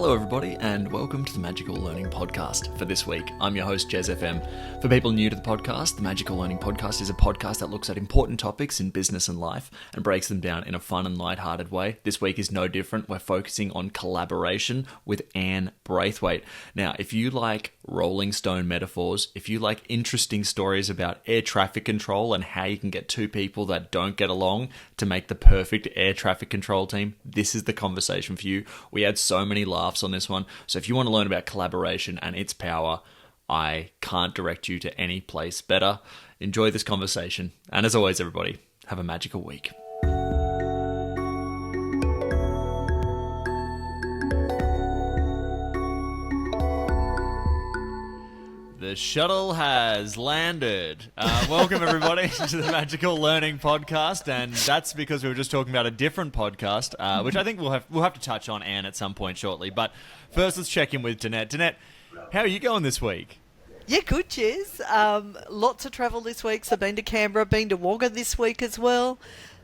Hello everybody and welcome to the Magical Learning Podcast for this week. I'm your host Jez FM. For people new to the podcast, the Magical Learning Podcast is a podcast that looks at important topics in business and life and breaks them down in a fun and lighthearted way. This week is no different. We're focusing on collaboration with Ann Braithwaite. Now, if you like Rolling Stone metaphors, if you like interesting stories about air traffic control and how you can get two people that don't get along to make the perfect air traffic control team, this is the conversation for you. We had so many laughs on this one. So if you want to learn about collaboration and its power, I can't direct you to any place better. Enjoy this conversation. And as always, everybody, have a magical week. The shuttle has landed. Welcome, everybody, to the Magical Learning Podcast, and that's because we were just talking about a different podcast, which I think we'll have to touch on, Anne, at some point shortly. But first, let's check in with Danette. Danette, how are you going this week? Yeah, good, Jez. Lots of travel this week, so been to Canberra, been to Wagga this week as well.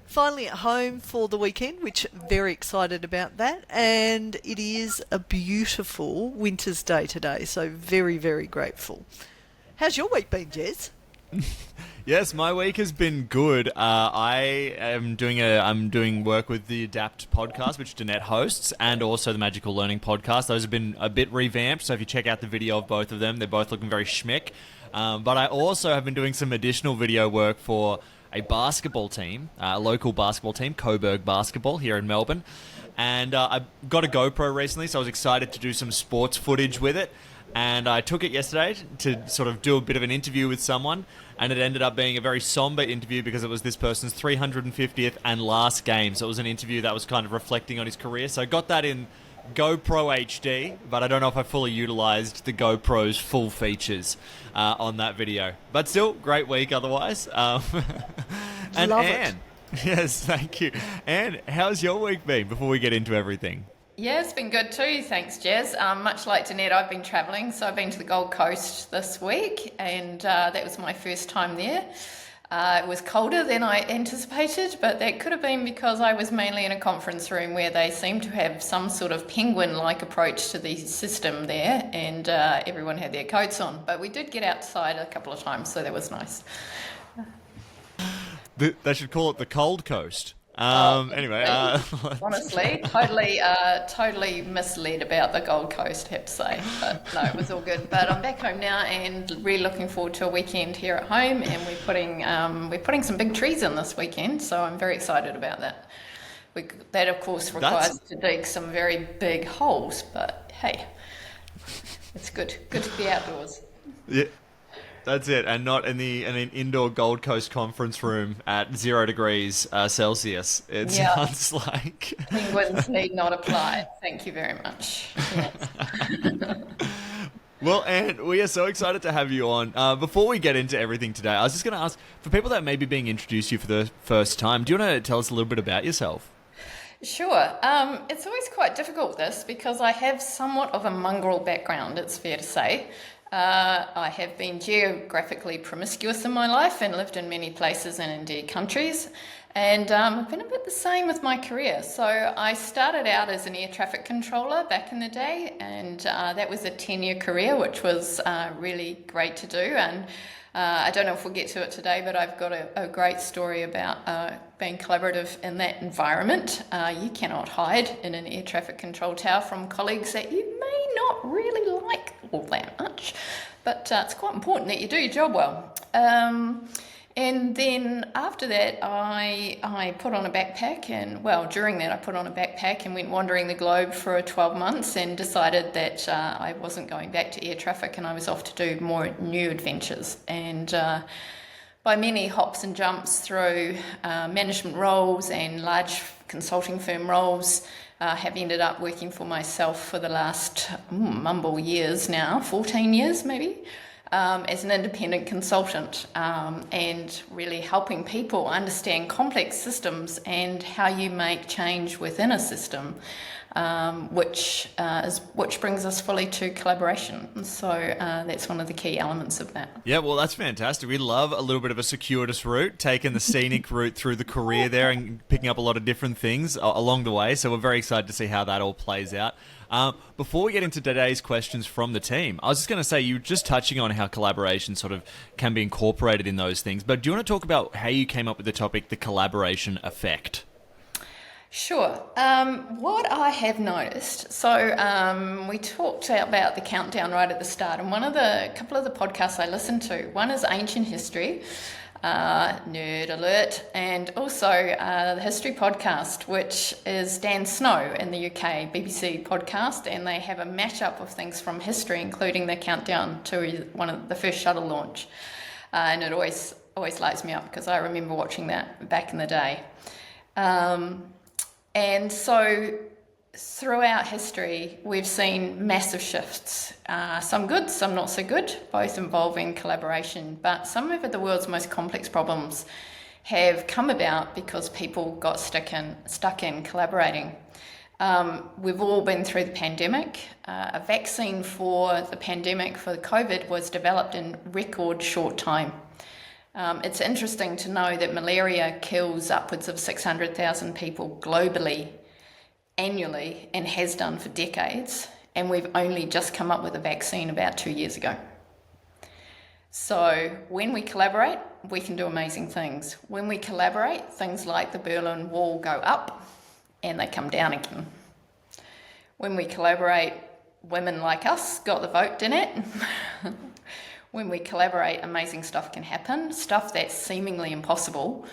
Finally at home for the weekend, which very excited about that. And it is a beautiful winter's day today, so very, very grateful. How's your week been, Jez? Yes, my week has been good. I'm doing work with the Adapt podcast, which Danette hosts, and also the Magical Learning Podcast. Those have been a bit revamped, so if you check out the video of both of them, they're both looking very schmick. But I also have been doing some additional video work for a basketball team, a local basketball team, Coburg Basketball here in Melbourne. And I got a GoPro recently, so I was excited to do some sports footage with it. And I took it yesterday to sort of do a bit of an interview with someone, and it ended up being a very somber interview because it was this person's 350th and last game. So it was an interview that was kind of reflecting on his career. So I got that in GoPro HD, but I don't know if I fully utilized the GoPro's full features on that video. But still, great week otherwise. And Love Anne, yes, thank you. Anne, how's your week been before we get into everything? Yeah, it's been good too, thanks, Jez. Much like Danette, I've been travelling, so I've been to the Gold Coast this week, and that was my first time there. It was colder than I anticipated, but that could have been because I was mainly in a conference room where they seem to have some sort of penguin-like approach to the system there, and everyone had their coats on. But we did get outside a couple of times, so that was nice. They should call it the Cold Coast. Anyway, honestly, totally misled about the Gold Coast, I have to say. But no, it was all good. But I'm back home now and really looking forward to a weekend here at home. And we're putting some big trees in this weekend, so I'm very excited about that. That of course requires to dig some very big holes, but hey, it's good. Good to be outdoors. Yeah. That's it, and not in an indoor Gold Coast conference room at 0 degrees Celsius. It sounds like penguins need not apply. Thank you very much. Yes. Well, Anne, we are so excited to have you on. Before we get into everything today, I was just going to ask, for people that may be being introduced to you for the first time, do you want to tell us a little bit about yourself? Sure. It's always quite difficult, this, because I have somewhat of a mongrel background, it's fair to say. I have been geographically promiscuous in my life and lived in many places and indeed countries, and I've been a bit the same with my career. So I started out as an air traffic controller back in the day, and that was a 10-year career, which was really great to do. And I don't know if we'll get to it today, but I've got a great story about being collaborative in that environment. You cannot hide in an air traffic control tower from colleagues that you may not really like all that much, but it's quite important that you do your job well. And then after that, I put on a backpack, and during that I put on a backpack and went wandering the globe for 12 months and decided that I wasn't going back to air traffic and I was off to do more new adventures. And by many hops and jumps through management roles and large consulting firm roles, have ended up working for myself for the last years now, 14 years maybe, as an independent consultant, and really helping people understand complex systems and how you make change within a system which brings us fully to collaboration. And so that's one of the key elements of that. Yeah, well, that's fantastic. We love a little bit of a circuitous route, taking the scenic route through the career there and picking up a lot of different things along the way. So we're very excited to see how that all plays out. Before we get into today's questions from the team, I was just going to say, you were just touching on how collaboration sort of can be incorporated in those things. But do you want to talk about how you came up with the topic, the collaboration effect? Sure. What I have noticed, so we talked about the countdown right at the start, and a couple of the podcasts I listened to, one is Ancient History, nerd alert, and also the History Podcast, which is Dan Snow in the UK, BBC podcast, and they have a mashup of things from history, including the countdown to one of the first shuttle launch, and it always lights me up because I remember watching that back in the day. And so throughout history, we've seen massive shifts, some good, some not so good, both involving collaboration. But some of the world's most complex problems have come about because people got stuck in collaborating. We've all been through the pandemic. A vaccine for the pandemic, for the COVID, was developed in record short time. It's interesting to know that malaria kills upwards of 600,000 people globally annually and has done for decades, and we've only just come up with a vaccine about 2 years ago. So when we collaborate, we can do amazing things. When we collaborate, things like the Berlin Wall go up and they come down again. When we collaborate, women like us got the vote, didn't it? When we collaborate, amazing stuff can happen, stuff that's seemingly impossible,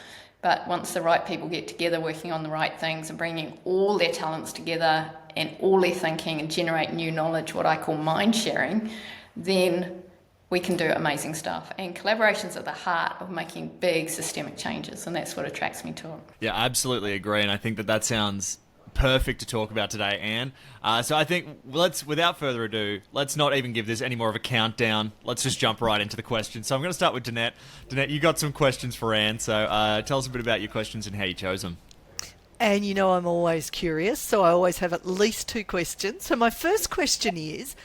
but once the right people get together working on the right things and bringing all their talents together and all their thinking and generate new knowledge, what I call mind sharing, then we can do amazing stuff. And collaboration's at the heart of making big systemic changes, and that's what attracts me to it. Yeah, I absolutely agree, and I think that sounds perfect to talk about today, Anne. So I think without further ado, let's not even give this any more of a countdown. Let's just jump right into the questions. So I'm going to start with Danette. Danette, you got some questions for Anne, so tell us a bit about your questions and how you chose them. And you know I'm always curious, so I always have at least 2 questions. So my first question is,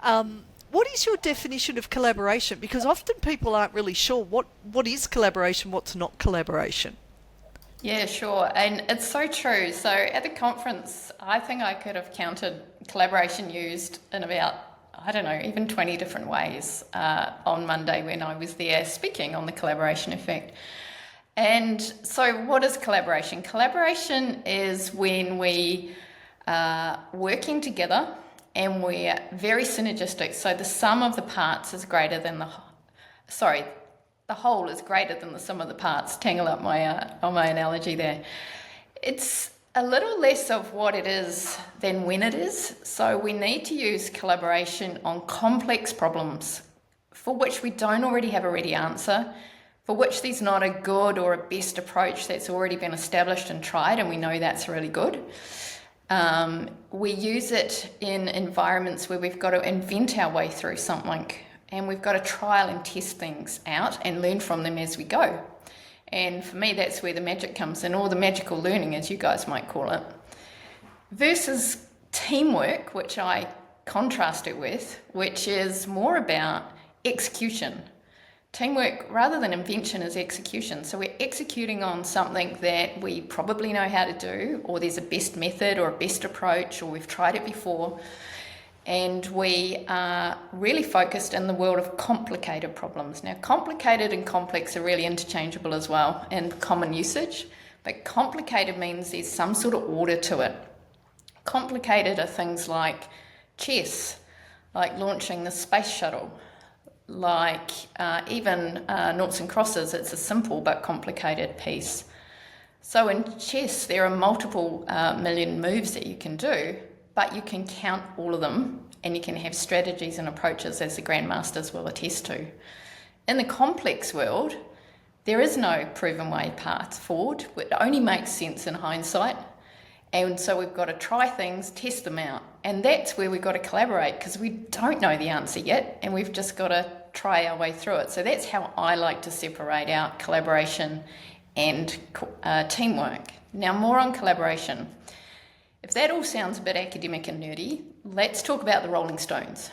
what is your definition of collaboration? Because often people aren't really sure what is collaboration, what's not collaboration. Yeah, sure. And it's so true. So at the conference, I think I could have counted collaboration used in about, I don't know, even 20 different ways on Monday when I was there speaking on the collaboration effect. And so what is collaboration? Collaboration is when we are working together and we're very synergistic. So the sum of the parts is greater than the whole is greater than the sum of the parts. Tangle up on my analogy there. It's a little less of what it is than when it is. So we need to use collaboration on complex problems for which we don't already have a ready answer, for which there's not a good or a best approach that's already been established and tried, and we know that's really good. We use it in environments where we've got to invent our way through something, and we've got to trial and test things out and learn from them as we go. And for me, that's where the magic comes in, or the magical learning, as you guys might call it. Versus teamwork, which I contrast it with, which is more about execution. Teamwork, rather than invention, is execution. So we're executing on something that we probably know how to do, or there's a best method or a best approach, or we've tried it before. And we are really focused in the world of complicated problems. Now, complicated and complex are really interchangeable as well in common usage, but complicated means there's some sort of order to it. Complicated are things like chess, like launching the space shuttle, like even noughts and crosses. It's a simple but complicated piece. So in chess, there are multiple million moves that you can do, but you can count all of them and you can have strategies and approaches, as the grandmasters will attest to. In the complex world, there is no proven way path forward. It only makes sense in hindsight. And so we've got to try things, test them out. And that's where we've got to collaborate, because we don't know the answer yet and we've just got to try our way through it. So that's how I like to separate out collaboration and teamwork. Now, more on collaboration. if that all sounds a bit academic and nerdy, let's talk about the Rolling Stones.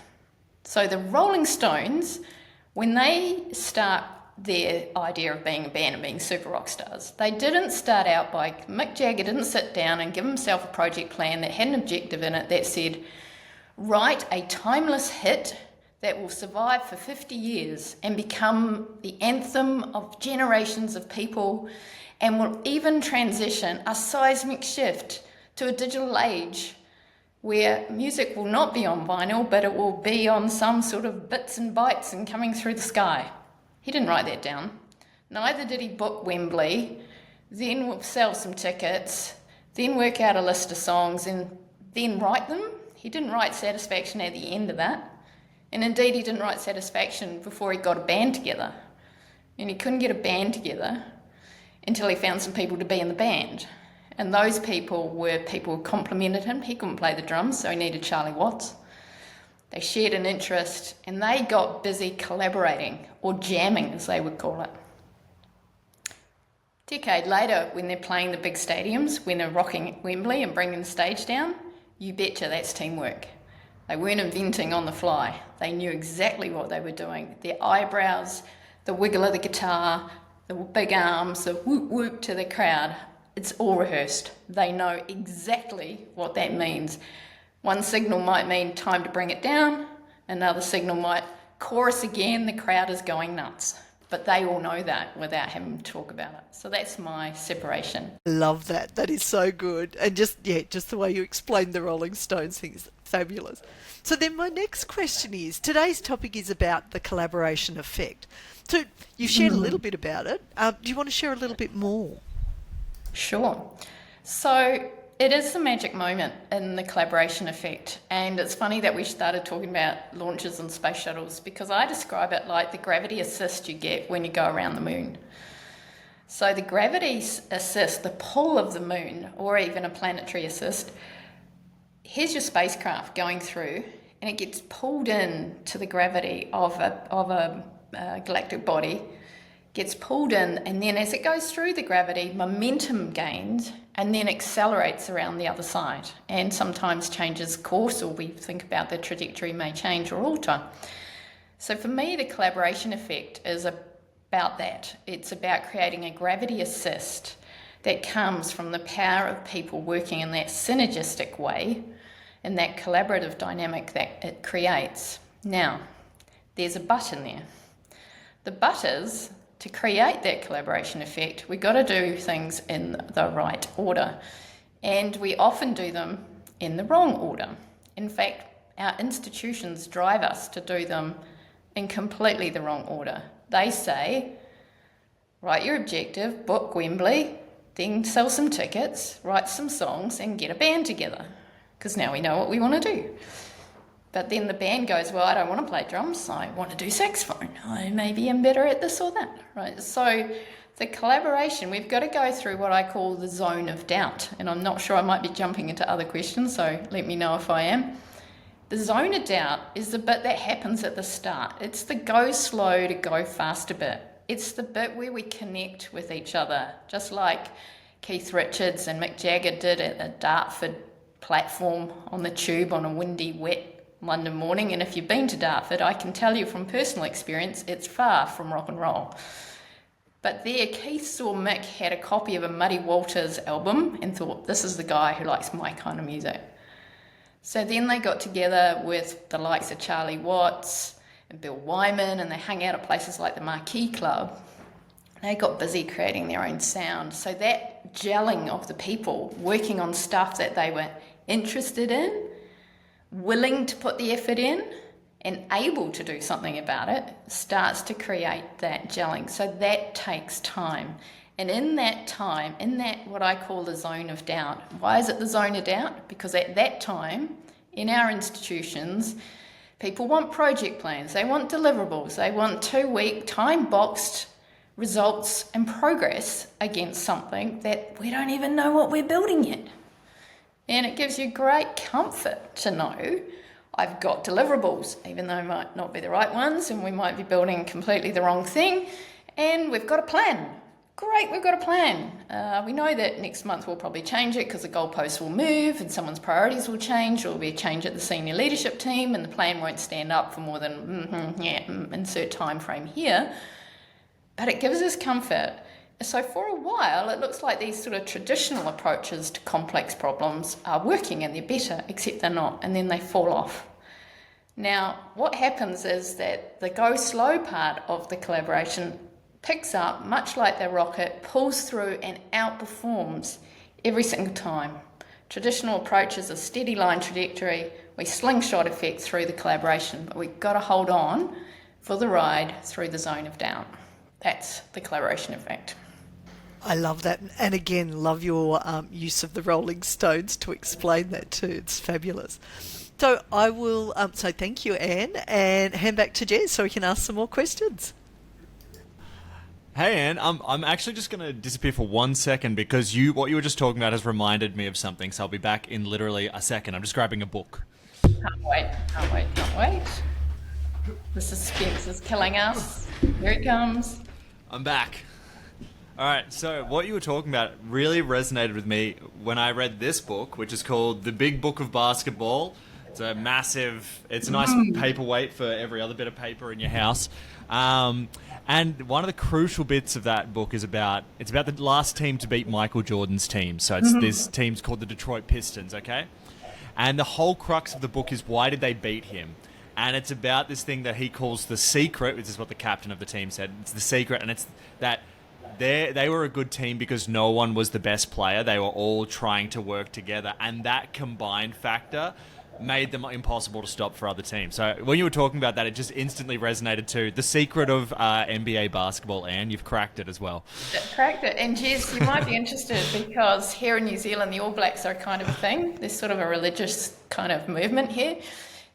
So the Rolling Stones, when they start their idea of being a band and being super rock stars, they didn't start out by, Mick Jagger didn't sit down and give himself a project plan that had an objective in it that said, write a timeless hit that will survive for 50 years and become the anthem of generations of people and will even transition a seismic shift to a digital age where music will not be on vinyl, but it will be on some sort of bits and bytes and coming through the sky. He didn't write that down. Neither did he book Wembley, then sell some tickets, then work out a list of songs and then write them. He didn't write Satisfaction at the end of that. And indeed, he didn't write Satisfaction before he got a band together. And he couldn't get a band together until he found some people to be in the band. And those people were people who complimented him. He couldn't play the drums, so he needed Charlie Watts. They shared an interest, and they got busy collaborating, or jamming, as they would call it. A decade later, when they're playing the big stadiums, when they're rocking Wembley and bringing the stage down, you betcha that's teamwork. They weren't inventing on the fly. They knew exactly what they were doing. Their eyebrows, the wiggle of the guitar, the big arms, the whoop whoop to the crowd, it's all rehearsed. They know exactly what that means. One signal might mean time to bring it down. Another signal might chorus again, the crowd is going nuts. But they all know that without having to talk about it. So that's my separation. Love that. That is so good. And just the way you explained the Rolling Stones thing is fabulous. So then my next question is, today's topic is about the collaboration effect. So you've shared a little bit about it. Do you want to share a little bit more? Sure. So it is the magic moment in the collaboration effect. And it's funny that we started talking about launches and space shuttles because I describe it like the gravity assist you get when you go around the moon. So the gravity assist, the pull of the moon, or even a planetary assist, here's your spacecraft going through and it gets pulled in to the gravity of a galactic body, gets pulled in, and then as it goes through the gravity, momentum gains and then accelerates around the other side and sometimes changes course, or we think about the trajectory may change or alter. So for me, the collaboration effect is about that. It's about creating a gravity assist that comes from the power of people working in that synergistic way and that collaborative dynamic that it creates. Now, there's a but in there. The but is, to create that collaboration effect, we've got to do things in the right order. And we often do them in the wrong order. In fact, our institutions drive us to do them in completely the wrong order. They say, write your objective, book Wembley, then sell some tickets, write some songs, and get a band together. Because now we know what we want to do. But then the band goes, well, I don't want to play drums, I want to do saxophone. Maybe I'm better at this or that, right? So the collaboration, we've got to go through what I call the zone of doubt. And I'm not sure, I might be jumping into other questions, so let me know if I am. The zone of doubt is the bit that happens at the start. It's the go slow to go faster bit. It's the bit where we connect with each other, just like Keith Richards and Mick Jagger did at the Dartford platform on the tube on a windy, wet London morning. And if you've been to Dartford, I can tell you from personal experience, it's far from rock and roll. But there, Keith saw Mick had a copy of a Muddy Waters album and thought, this is the guy who likes my kind of music. So then they got together with the likes of Charlie Watts and Bill Wyman, and they hung out at places like the Marquee Club. They got busy creating their own sound. So that gelling of the people working on stuff that they were interested in, willing to put the effort in, and able to do something about it, starts to create that gelling. So that takes time. And in that time, in that what I call the zone of doubt, why is it the zone of doubt? Because at that time, in our institutions, people want project plans, they want deliverables, they want 2-week time-boxed results and progress against something that we don't even know what we're building yet. And it gives you great comfort to know I've got deliverables, even though they might not be the right ones and we might be building completely the wrong thing, and we've got a plan. Great, we've got a plan. We know that next month we'll probably change it because the goalposts will move and someone's priorities will change, or there'll be a change at the senior leadership team and the plan won't stand up for more than insert time frame here. But it gives us comfort. So for a while, it looks like these sort of traditional approaches to complex problems are working and they're better, except they're not, and then they fall off. Now, what happens is that the go slow part of the collaboration picks up, much like the rocket, pulls through and outperforms every single time. Traditional approach is a steady line trajectory. We slingshot effect through the collaboration, but we've got to hold on for the ride through the zone of doubt. That's the collaboration effect. I love that. And again, love your use of the Rolling Stones to explain that too. It's fabulous. So I will say thank you, Anne, and hand back to Jez so we can ask some more questions. Hey, Anne, I'm actually just going to disappear for 1 second because what you were just talking about has reminded me of something. So I'll be back in literally a second. I'm just grabbing a book. Can't wait. The suspense is killing us. Here it comes. I'm back. All right, so what you were talking about really resonated with me when I read this book, which is called The Big Book of Basketball. It's a nice paperweight for every other bit of paper in your house. And one of the crucial bits of that book is about the last team to beat Michael Jordan's team. So this team's called the Detroit Pistons, okay? And the whole crux of the book is why did they beat him? And it's about this thing that he calls the secret, which is what the captain of the team said. It's the secret, and it's that they were a good team because no one was the best player. They were all trying to work together, and that combined factor made them impossible to stop for other teams. So when you were talking about that, it just instantly resonated to the secret of NBA basketball, Anne. You've cracked it as well. Cracked it. And Jez, you might be interested because here in New Zealand, the All Blacks are kind of a thing. There's sort of a religious kind of movement here.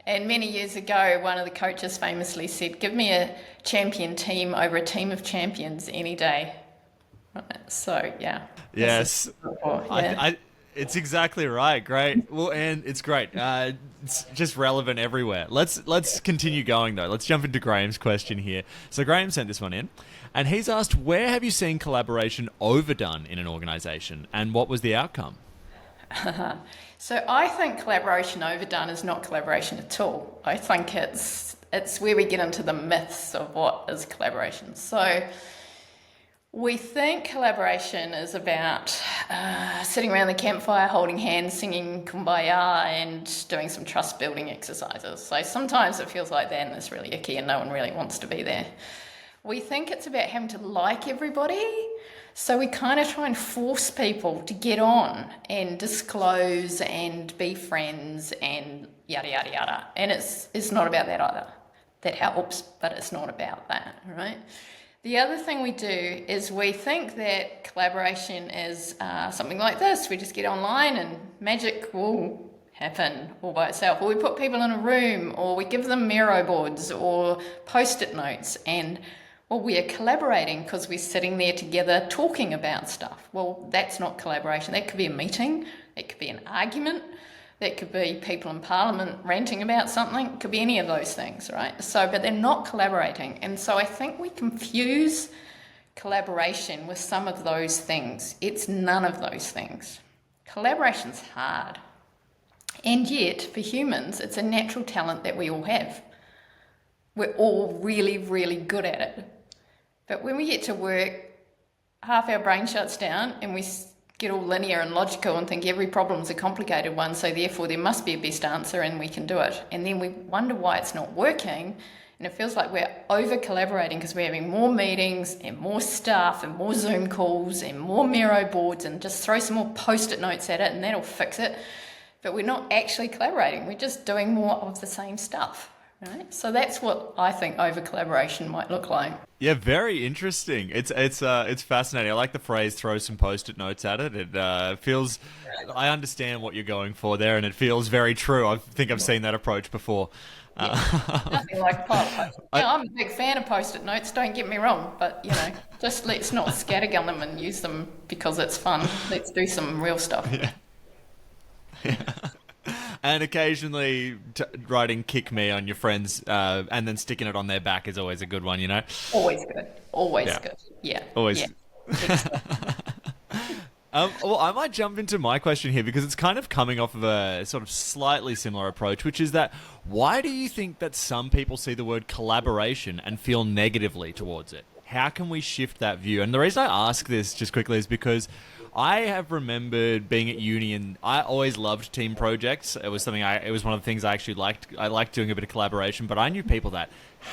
And many years ago, one of the coaches famously said, give me a champion team over a team of champions any day. So, yeah. Yes. It's exactly right. Great. Well, and it's great. It's just relevant everywhere. Let's continue going, though. Let's jump into Graham's question here. So Graham sent this one in, and he's asked, where have you seen collaboration overdone in an organisation, and what was the outcome? So I think collaboration overdone is not collaboration at all. I think it's where we get into the myths of what is collaboration. So we think collaboration is about sitting around the campfire, holding hands, singing Kumbaya, and doing some trust building exercises. So sometimes it feels like that, and it's really icky, and no one really wants to be there. We think it's about having to like everybody. So we kind of try and force people to get on and disclose and be friends and yada, yada, yada. And it's not about that either. That helps, but it's not about that, right? The other thing we do is we think that collaboration is something like this. We just get online and magic will happen all by itself. Or we put people in a room, or we give them Miro boards or Post-it notes, and well, we are collaborating because we're sitting there together talking about stuff. Well, that's not collaboration. That could be a meeting. It could be an argument. That could be people in Parliament ranting about something. It could be any of those things, right? So, but they're not collaborating. And so I think we confuse collaboration with some of those things. It's none of those things. Collaboration's hard. And yet, for humans, it's a natural talent that we all have. We're all really, really good at it. But when we get to work, half our brain shuts down and we get all linear and logical and think every problem's a complicated one, so therefore there must be a best answer and we can do it. And then we wonder why it's not working, and it feels like we're over-collaborating because we're having more meetings and more stuff and more Zoom calls and more Miro boards, and just throw some more Post-it notes at it and that'll fix it. But we're not actually collaborating. We're just doing more of the same stuff. Right? So that's what I think over-collaboration might look like. Yeah, very interesting. It's fascinating. I like the phrase "throw some Post-it notes at it." It feels, I understand what you're going for there, and it feels very true. I think I've seen that approach before. Nothing like I'm a big fan of Post-it notes. Don't get me wrong, but just let's not scattergun them and use them because it's fun. Let's do some real stuff. Yeah. And occasionally writing "kick me" on your friends and then sticking it on their back is always a good one, Always good. Always good. Yeah. Always. Yeah. Well, I might jump into my question here because it's kind of coming off of a sort of slightly similar approach, which is that why do you think that some people see the word collaboration and feel negatively towards it? How can we shift that view? And the reason I ask this just quickly is because I have remembered being at uni and I always loved team projects. It was one of the things I actually liked. I liked doing a bit of collaboration, but I knew people that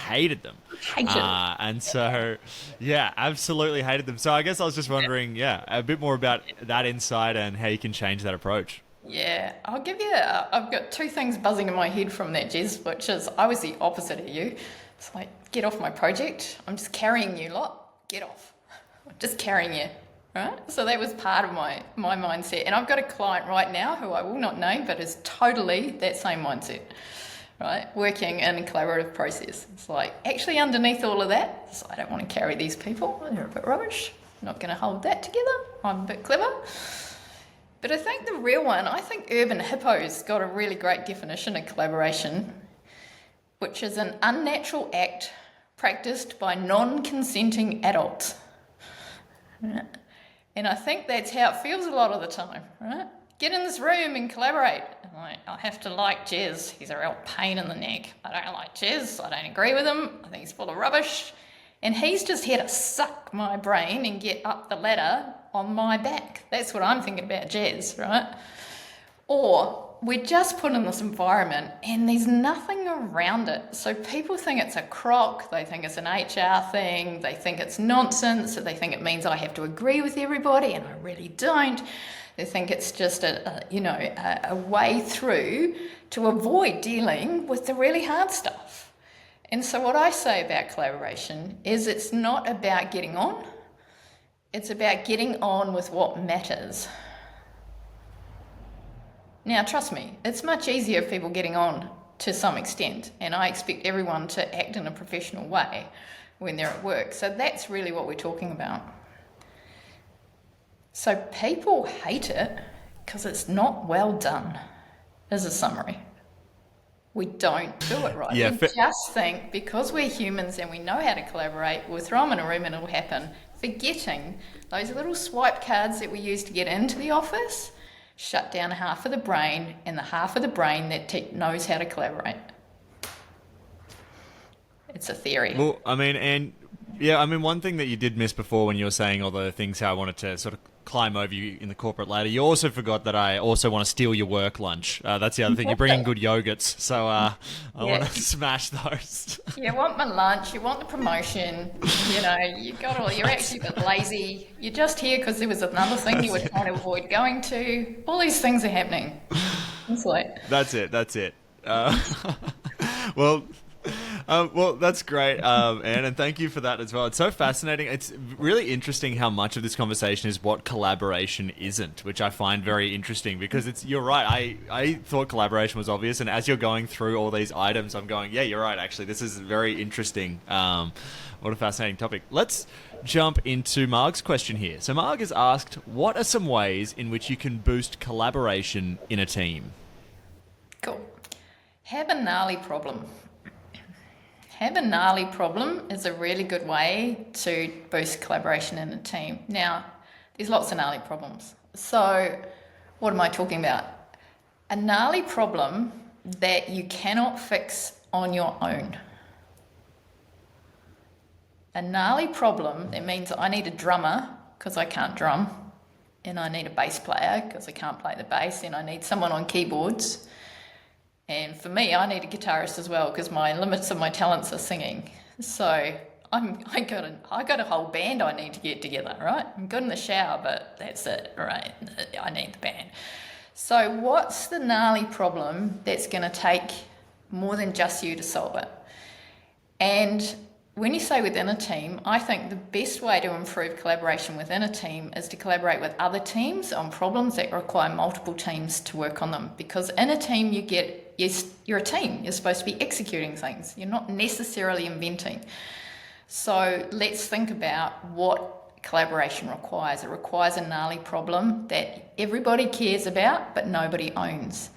hated them. And so, yeah, absolutely hated them. So I guess I was just wondering, a bit more about that insight and how you can change that approach. Yeah, I'll give you, I've got two things buzzing in my head from that, Jez, which is I was the opposite of you. It's like, get off my project. I'm just carrying you lot. Get off. I'm just carrying you. Right? So that was part of my mindset. And I've got a client right now who I will not name, but is totally that same mindset, right? Working in a collaborative process. It's like, actually underneath all of that, so I don't want to carry these people. They're a bit rubbish. I'm not going to hold that together. I'm a bit clever. But I think the real one, I think Urban Hippo's got a really great definition of collaboration, which is an unnatural act practiced by non-consenting adults. Right? And I think that's how it feels a lot of the time, right? Get in this room and collaborate. Like, I have to like Jez. He's a real pain in the neck. I don't like Jez. I don't agree with him. I think he's full of rubbish. And he's just here to suck my brain and get up the ladder on my back. That's what I'm thinking about Jez, right? Or we're just put in this environment and there's nothing around it. So people think it's a crock, they think it's an HR thing, they think it's nonsense, they think it means I have to agree with everybody, and I really don't. They think it's just a way through to avoid dealing with the really hard stuff. And so what I say about collaboration is it's not about getting on, it's about getting on with what matters. Now, trust me, it's much easier for people getting on to some extent, and I expect everyone to act in a professional way when they're at work. So that's really what we're talking about. So people hate it because it's not well done, as a summary. We don't do it right. Yeah, we just think because we're humans and we know how to collaborate, we'll throw them in a room and it'll happen, forgetting those little swipe cards that we use to get into the office shut down half of the brain, and the half of the brain that knows how to collaborate. It's a theory. Well, one thing that you did miss before when you were saying all the things how I wanted to sort of climb over you in the corporate ladder, you also forgot that I also want to steal your work lunch. That's the other thing. You bring in good yogurts, so I want to smash those. You want my lunch, you want the promotion, you're actually a bit lazy. You're just here because there was another thing you were trying to avoid going to. All these things are happening. It's like... That's it. Well, that's great, Anne, and thank you for that as well. It's so fascinating. It's really interesting how much of this conversation is what collaboration isn't, which I find very interesting because you're right. I thought collaboration was obvious, and as you're going through all these items, I'm going, yeah, you're right, actually. This is very interesting. What a fascinating topic. Let's jump into Marg's question here. So Marg has asked, what are some ways in which you can boost collaboration in a team? Cool. Have a gnarly problem. Have a gnarly problem is a really good way to boost collaboration in a team. Now, there's lots of gnarly problems. So, what am I talking about? A gnarly problem that you cannot fix on your own. A gnarly problem that means I need a drummer because I can't drum, and I need a bass player because I can't play the bass, and I need someone on keyboards. And for me, I need a guitarist as well because my limits of my talents are singing. So I got a whole band I need to get together, right? I'm good in the shower, but that's it, right? I need the band. So what's the gnarly problem that's going to take more than just you to solve it? And when you say within a team, I think the best way to improve collaboration within a team is to collaborate with other teams on problems that require multiple teams to work on them. Because in a team, you're a team. You're supposed to be executing things. You're not necessarily inventing. So let's think about what collaboration requires. It requires a gnarly problem that everybody cares about, but nobody owns.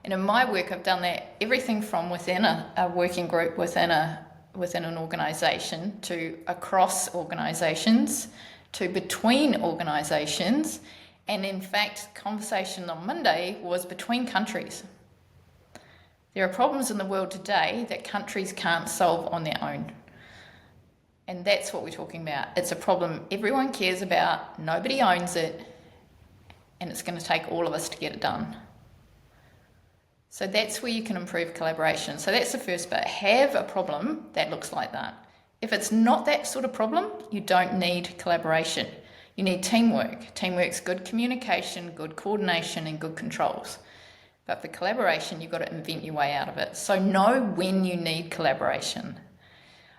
And in my work, I've done that everything from within a working group, within an organisation, to across organisations, to between organisations. And in fact, conversation on Monday was between countries. There are problems in the world today that countries can't solve on their own. And that's what we're talking about. It's a problem everyone cares about, nobody owns it, and it's going to take all of us to get it done. So that's where you can improve collaboration. So that's the first bit. Have a problem that looks like that. If it's not that sort of problem, you don't need collaboration. You need teamwork. Teamwork's good communication, good coordination, and good controls. But for collaboration, you've got to invent your way out of it. So know when you need collaboration.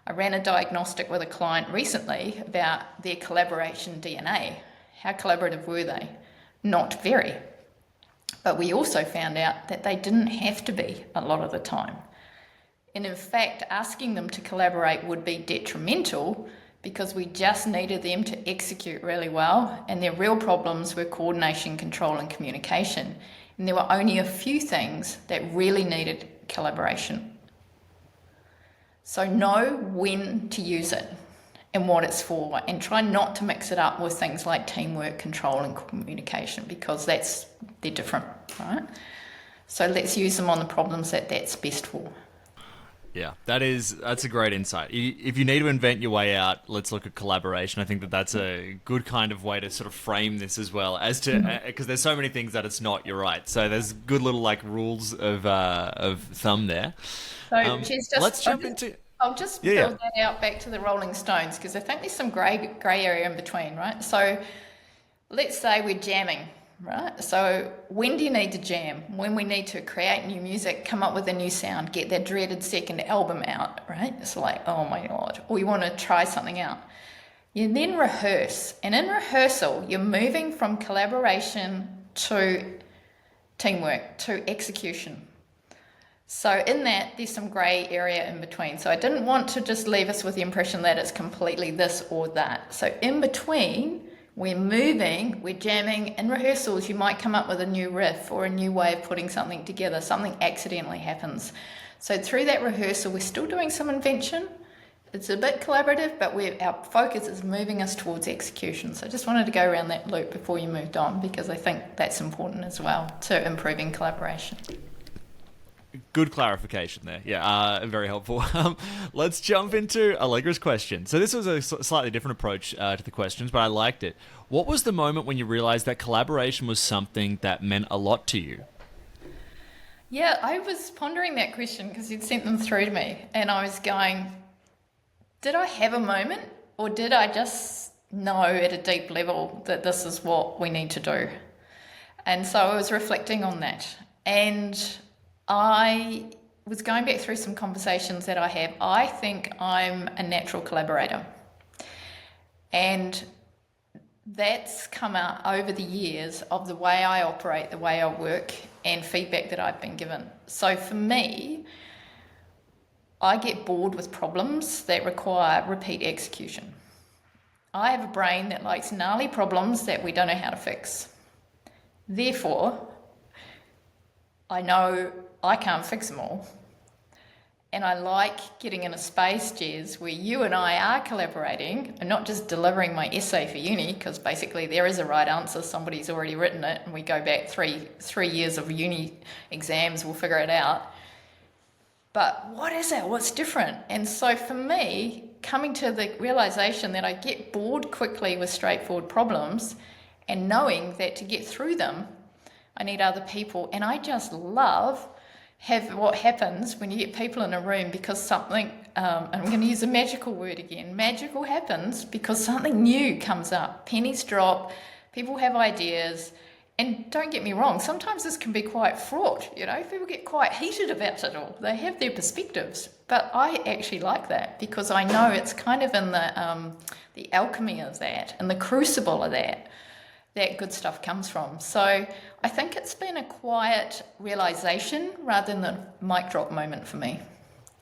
I ran a diagnostic with a client recently about their collaboration DNA. How collaborative were they? Not very. But we also found out that they didn't have to be a lot of the time. And in fact, asking them to collaborate would be detrimental because we just needed them to execute really well, and their real problems were coordination, control, and communication. And there were only a few things that really needed collaboration. So know when to use it and what it's for, and try not to mix it up with things like teamwork, control, and communication, because they're different, right? So let's use them on the problems that's best for. Yeah, that's a great insight. If you need to invent your way out, let's look at collaboration. I think that's a good kind of way to sort of frame this as well, as to because there's so many things that it's not. You're right. So there's good little like rules of thumb there. So let's jump into. I'll just build that out back to the Rolling Stones, because I think there's some grey area in between, right? So let's say we're jamming, right? So when do you need to jam? When we need to create new music, come up with a new sound, get that dreaded second album out, right? It's like, oh my God, or you want to try something out. You then rehearse, and in rehearsal, you're moving from collaboration to teamwork, to execution. So in that, there's some grey area in between. So I didn't want to just leave us with the impression that it's completely this or that. So in between, we're moving, we're jamming. In rehearsals, you might come up with a new riff or a new way of putting something together. Something accidentally happens. So through that rehearsal, we're still doing some invention. It's a bit collaborative, but our focus is moving us towards execution. So I just wanted to go around that loop before you moved on, because I think that's important as well to improving collaboration. Good clarification there. Yeah, very helpful. Let's jump into Allegra's question. So this was a slightly different approach to the questions, but I liked it. What was the moment when you realized that collaboration was something that meant a lot to you? Yeah, I was pondering that question because you'd sent them through to me, and I was going, did I have a moment, or did I just know at a deep level that this is what we need to do? And so I was reflecting on that, and I was going back through some conversations that I have. I think I'm a natural collaborator, and that's come out over the years of the way I operate, the way I work, and feedback that I've been given. So for me, I get bored with problems that require repeat execution. I have a brain that likes gnarly problems that we don't know how to fix. Therefore, I know I can't fix them all. And I like getting in a space, Jez, where you and I are collaborating and not just delivering my essay for uni, because basically there is a right answer, somebody's already written it, and we go back three years of uni exams, we'll figure it out. But what is it? What's different? And so for me, coming to the realization that I get bored quickly with straightforward problems, and knowing that to get through them, I need other people. And I just love what happens when you get people in a room, because something, and I'm going to use a magical word again, magical happens because something new comes up. Pennies drop, people have ideas, and don't get me wrong, sometimes this can be quite fraught, people get quite heated about it all. They have their perspectives, but I actually like that because I know it's kind of in the alchemy of that and the crucible of that good stuff comes from. So I think it's been a quiet realization rather than a mic drop moment for me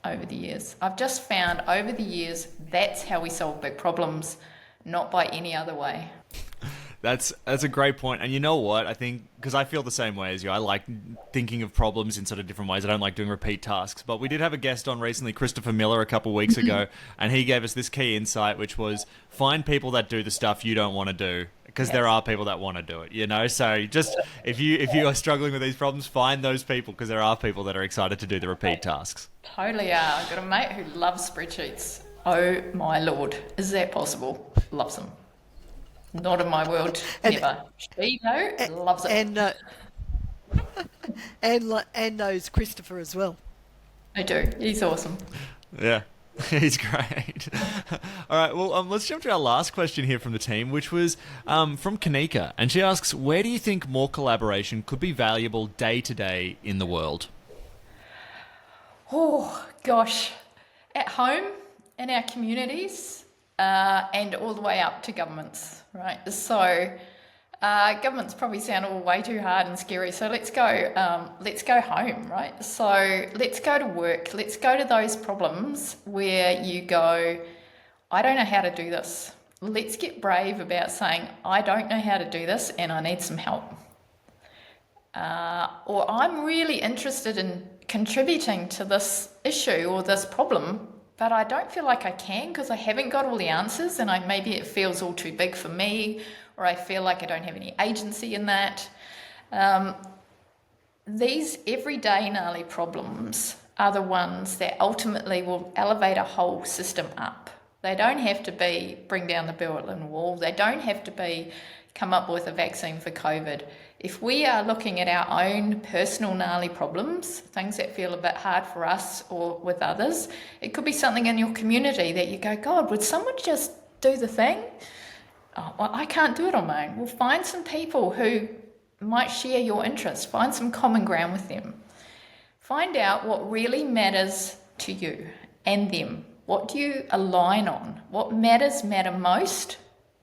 over the years. I've just found over the years that's how we solve big problems, not by any other way. That's a great point. And you know what? I think, because I feel the same way as you, I like thinking of problems in sort of different ways. I don't like doing repeat tasks. But we did have a guest on recently, Christopher Miller, a couple of weeks ago, and he gave us this key insight, which was find people that do the stuff you don't want to do. Because there are people that want to do it, you know. So just if you are struggling with these problems, find those people, because there are people that are excited to do the repeat tasks. Totally are. I've got a mate who loves spreadsheets. Oh my lord, is that possible? Loves them. Not in my world, never. She, though, loves it. And knows Christopher as well. I do. He's awesome. Yeah, he's great. All right, well, let's jump to our last question here from the team, which was from Kanika. And she asks, where do you think more collaboration could be valuable day to day in the world? Oh, gosh. At home, in our communities, and all the way up to governments, right? So governments probably sound all way too hard and scary. So let's go home, right? So let's go to work. Let's go to those problems where you go, I don't know how to do this. Let's get brave about saying, I don't know how to do this and I need some help. Or I'm really interested in contributing to this issue or this problem, but I don't feel like I can because I haven't got all the answers, and maybe it feels all too big for me, or I feel like I don't have any agency in that. These everyday gnarly problems are the ones that ultimately will elevate a whole system up. They don't have to be bring down the Berlin Wall. They don't have to be come up with a vaccine for COVID. If we are looking at our own personal gnarly problems, things that feel a bit hard for us or with others, it could be something in your community that you go, God, would someone just do the thing? Oh, well, I can't do it on my own. Well, find some people who might share your interests. Find some common ground with them. Find out what really matters to you and them. What do you align on? What matter most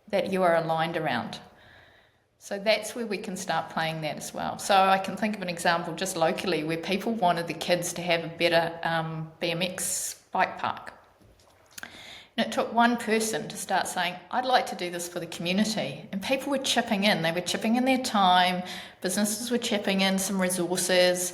that you are aligned around? So that's where we can start playing that as well. So I can think of an example just locally where people wanted the kids to have a better BMX bike park. And it took one person to start saying, I'd like to do this for the community. And people were chipping in. They were chipping in their time. Businesses were chipping in some resources.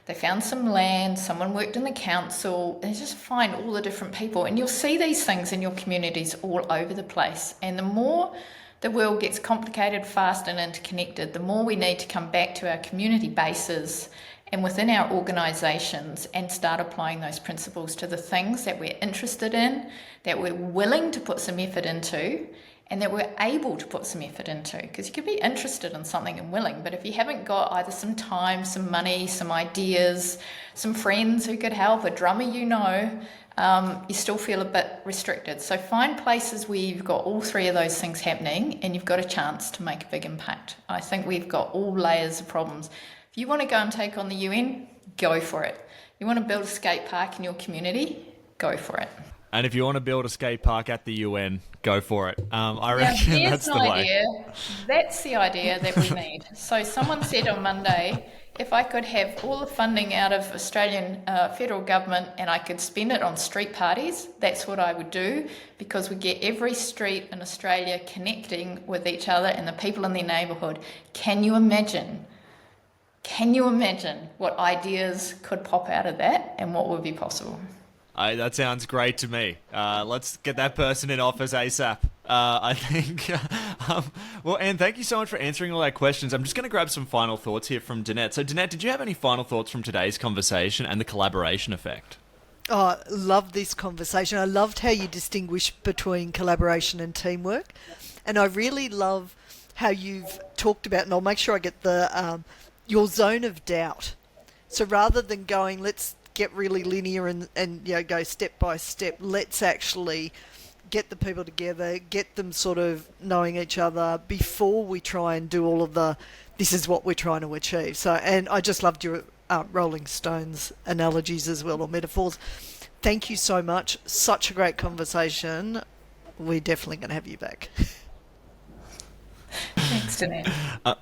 They found some land. Someone worked in the council. They just find all the different people. And you'll see these things in your communities all over the place. And the more the world gets complicated, fast and interconnected, the more we need to come back to our community bases and within our organisations and start applying those principles to the things that we're interested in, that we're willing to put some effort into, and that we're able to put some effort into. Because you could be interested in something and willing, but if you haven't got either some time, some money, some ideas, some friends who could help, a drummer you still feel a bit restricted. So find places where you've got all three of those things happening and you've got a chance to make a big impact. I think we've got all layers of problems. If you want to go and take on the UN, go for it. You want to build a skate park in your community, go for it. And if you want to build a skate park at the UN, go for it. I reckon that's the way. That's the idea that we need. So someone said on Monday, if I could have all the funding out of Australian federal government and I could spend it on street parties, that's what I would do, because we get every street in Australia connecting with each other and the people in their neighbourhood. Can you imagine what ideas could pop out of that and what would be possible? That sounds great to me. Let's get that person in office ASAP. I think. Well, Anne, thank you so much for answering all our questions. I'm just going to grab some final thoughts here from Danette. So, Danette, did you have any final thoughts from today's conversation and the collaboration effect? Oh, I love this conversation. I loved how you distinguish between collaboration and teamwork. And I really love how you've talked about, and I'll make sure I get the your zone of doubt. So rather than going, let's get really linear and go step by step, let's actually get the people together, get them sort of knowing each other before we try and do all of this is what we're trying to achieve. So, and I just loved your Rolling Stones analogies as well, or metaphors. Thank you so much. Such a great conversation. We're definitely going to have you back. Thanks, Danette.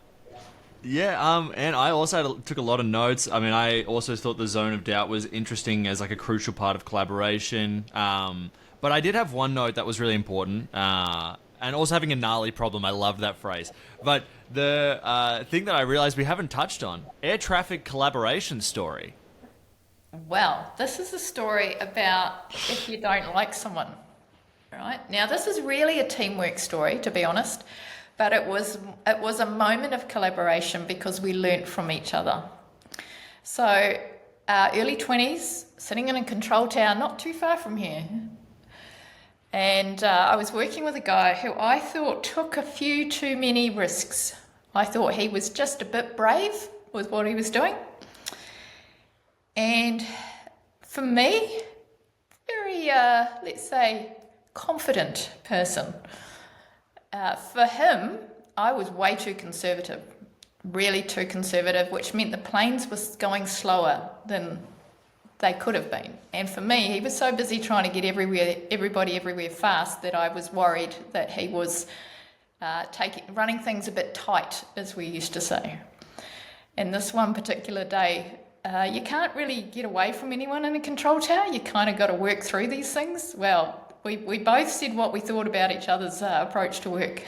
Yeah, and I also took a lot of notes. I mean, I also thought the zone of doubt was interesting as like a crucial part of collaboration. But I did have one note that was really important, and and also having a gnarly problem. I love that phrase. But the thing that I realized we haven't touched on, air traffic collaboration story. Well, this is a story about if you don't like someone, right? Now, this is really a teamwork story, to be honest, but it was a moment of collaboration because we learnt from each other. So, early 20s, sitting in a control tower not too far from here, and I was working with a guy who I thought took a few too many risks. I thought he was just a bit brave with what he was doing. And for me, very, let's say, confident person. For him, I was way too conservative, really too conservative, which meant the planes were going slower than they could have been. And for me, he was so busy trying to get everybody everywhere fast that I was worried that he was running things a bit tight, as we used to say. And this one particular day, you can't really get away from anyone in a control tower. You kind of got to work through these things. Well, we both said what we thought about each other's approach to work.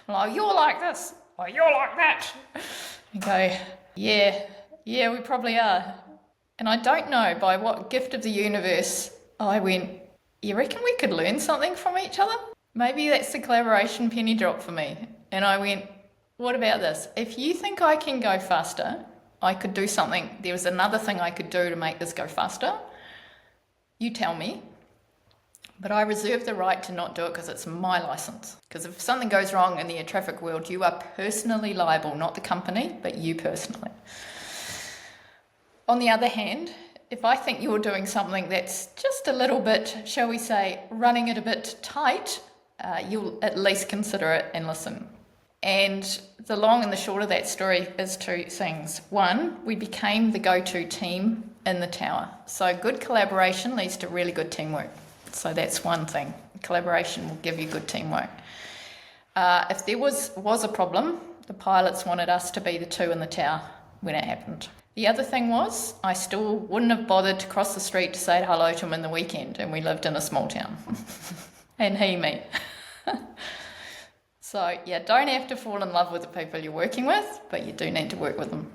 Like, you're like this, or you're like that. And go, yeah, we probably are. And I don't know by what gift of the universe I went, you reckon we could learn something from each other? Maybe that's the collaboration penny drop for me. And I went, what about this? If you think I can go faster, I could do something. There was another thing I could do to make this go faster. You tell me. But I reserve the right to not do it because it's my license. Because if something goes wrong in the air traffic world, you are personally liable, not the company, but you personally. On the other hand, if I think you're doing something that's just a little bit, shall we say, running it a bit tight, you'll at least consider it and listen. And the long and the short of that story is two things. One, we became the go-to team in the tower. So good collaboration leads to really good teamwork. So that's one thing. Collaboration will give you good teamwork. If there was a problem, the pilots wanted us to be the two in the tower when it happened. The other thing was, I still wouldn't have bothered to cross the street to say hello to him in the weekend, and we lived in a small town. And he, me. So, yeah, don't have to fall in love with the people you're working with, but you do need to work with them.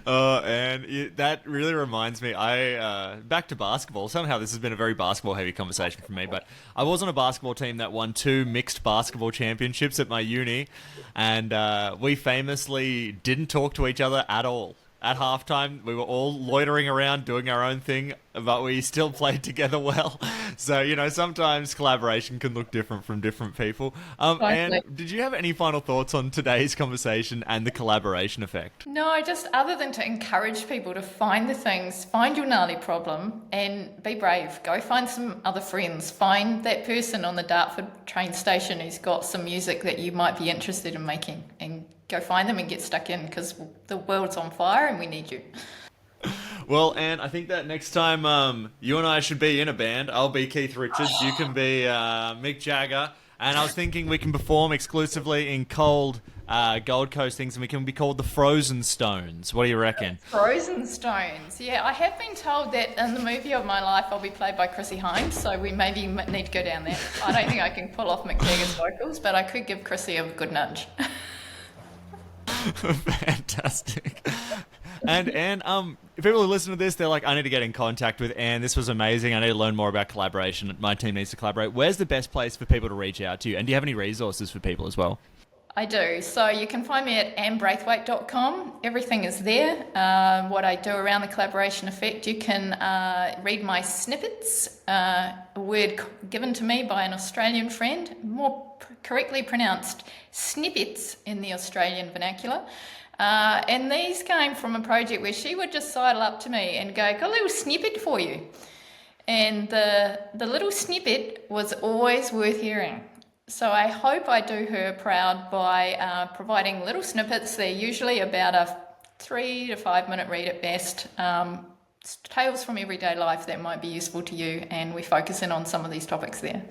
That really reminds me, back to basketball. Somehow this has been a very basketball-heavy conversation for me, but I was on a basketball team that won 2 mixed basketball championships at my uni, and we famously didn't talk to each other at all. At halftime, we were all loitering around doing our own thing, but we still played together well. So, sometimes collaboration can look different from different people. And did you have any final thoughts on today's conversation and the collaboration effect? No, just other than to encourage people to find the things, find your gnarly problem and be brave. Go find some other friends. Find that person on the Dartford train station who's got some music that you might be interested in making, and go find them and get stuck in, because the world's on fire and we need you. Well, Anne, I think that next time you and I should be in a band. I'll be Keith Richards, you can be Mick Jagger, and I was thinking we can perform exclusively in cold Gold Coast things, and we can be called the Frozen Stones. What do you reckon? Frozen Stones. Yeah, I have been told that in the movie of my life I'll be played by Chrissy Hynde, so we maybe need to go down there. I don't think I can pull off Mick Jagger's vocals, but I could give Chrissy a good nudge. Fantastic. And if people who listen to this, they're like, I need to get in contact with Anne. This was amazing. I need to learn more about collaboration. My team needs to collaborate. Where's the best place for people to reach out to you? And do you have any resources for people as well? I do. So you can find me at annbraithwaite.com. Everything is there. What I do around the collaboration effect. You can read my snippets, a word given to me by an Australian friend, more correctly pronounced snippets in the Australian vernacular. And these came from a project where she would just sidle up to me and go, got a little snippet for you. And the little snippet was always worth hearing. So I hope I do her proud by providing little snippets. They're usually about a 3 to 5 minute read at best. Tales from everyday life that might be useful to you, and we focus in on some of these topics there.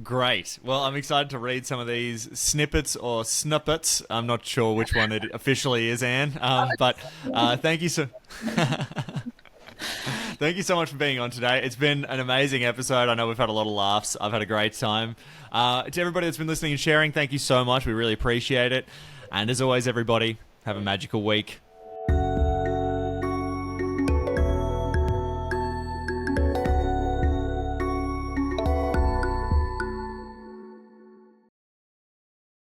Great. Well, I'm excited to read some of these snippets or snippets. I'm not sure which one it officially is, Anne, but thank you so... Thank you so much for being on today. It's been an amazing episode. I know we've had a lot of laughs. I've had a great time. To everybody that's been listening and sharing, thank you so much. We really appreciate it. And as always, everybody, have a magical week.